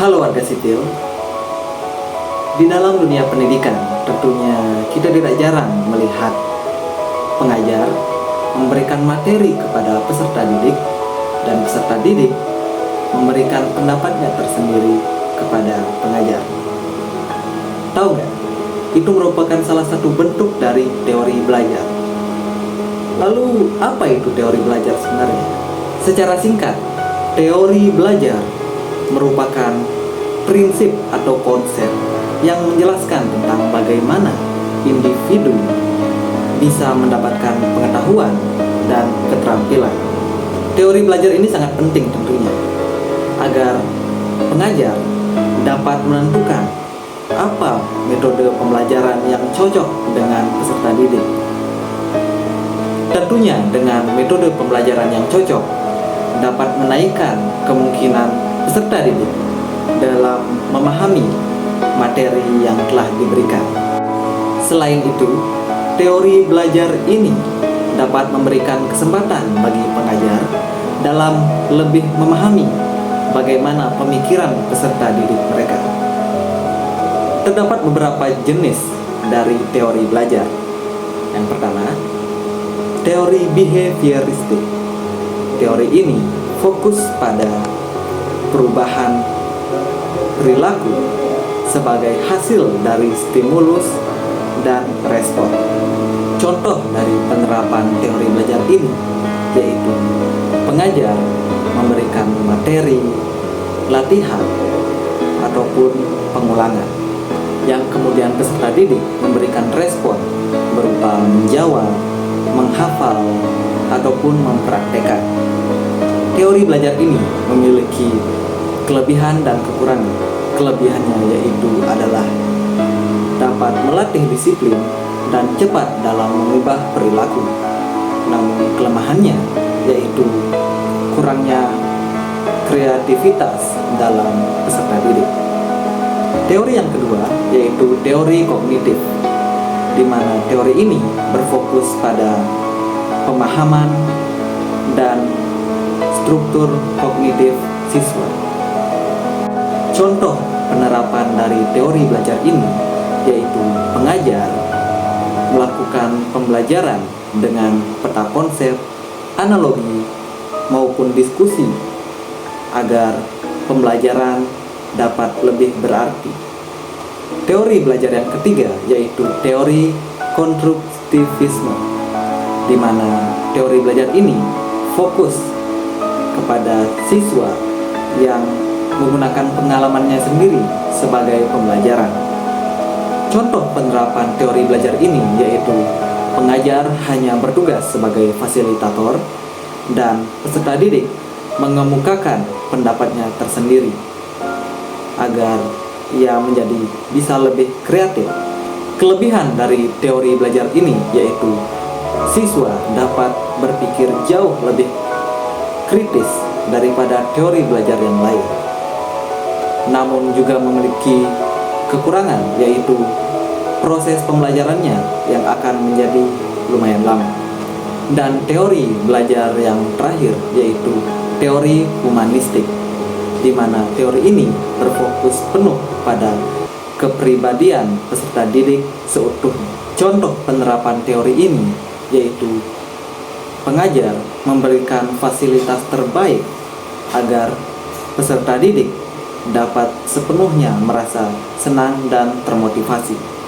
Halo warga sipil, di dalam dunia pendidikan tentunya kita tidak jarang melihat pengajar memberikan materi kepada peserta didik dan peserta didik memberikan pendapatnya tersendiri kepada pengajar. Tahu nggak? Itu merupakan salah satu bentuk dari teori belajar. Lalu apa itu teori belajar sebenarnya? Secara singkat, teori belajar merupakan prinsip atau konsep yang menjelaskan tentang bagaimana individu bisa mendapatkan pengetahuan dan keterampilan. Teori belajar ini sangat penting tentunya agar pengajar dapat menentukan apa metode pembelajaran yang cocok dengan peserta didik. Tentunya dengan metode pembelajaran yang cocok dapat menaikkan kemungkinan peserta didik dalam memahami materi yang telah diberikan. Selain itu, teori belajar ini dapat memberikan kesempatan bagi pengajar dalam lebih memahami bagaimana pemikiran peserta didik mereka. Terdapat beberapa jenis dari teori belajar. Yang pertama, teori behavioristik. Teori ini fokus pada perubahan perilaku sebagai hasil dari stimulus dan respon. Contoh dari penerapan teori belajar ini yaitu pengajar memberikan materi, latihan, ataupun pengulangan yang kemudian peserta didik memberikan respon berupa menjawab, menghafal, ataupun mempraktekkan. Teori belajar ini memiliki kelebihan dan kekurangan. Kelebihannya yaitu adalah dapat melatih disiplin dan cepat dalam mengubah perilaku. Namun kelemahannya yaitu kurangnya kreativitas dalam peserta didik. Teori yang kedua yaitu teori kognitif, di mana teori ini berfokus pada pemahaman dan struktur kognitif siswa. Contoh penerapan dari teori belajar ini yaitu pengajar melakukan pembelajaran dengan peta konsep, analogi, maupun diskusi agar pembelajaran dapat lebih berarti. Teori belajar yang ketiga yaitu teori konstruktivisme, di mana teori belajar ini fokus kepada siswa yang menggunakan pengalamannya sendiri sebagai pembelajaran. Contoh penerapan teori belajar ini yaitu pengajar hanya bertugas sebagai fasilitator dan peserta didik mengemukakan pendapatnya tersendiri agar ia menjadi bisa lebih kreatif. Kelebihan dari teori belajar ini yaitu siswa dapat berpikir jauh lebih kritis daripada teori belajar yang lain. Namun juga memiliki kekurangan yaitu proses pembelajarannya yang akan menjadi lumayan lama. Dan teori belajar yang terakhir yaitu teori humanistik, di mana teori ini berfokus penuh pada kepribadian peserta didik seutuhnya. Contoh penerapan teori ini yaitu pengajar memberikan fasilitas terbaik agar peserta didik dapat sepenuhnya merasa senang dan termotivasi.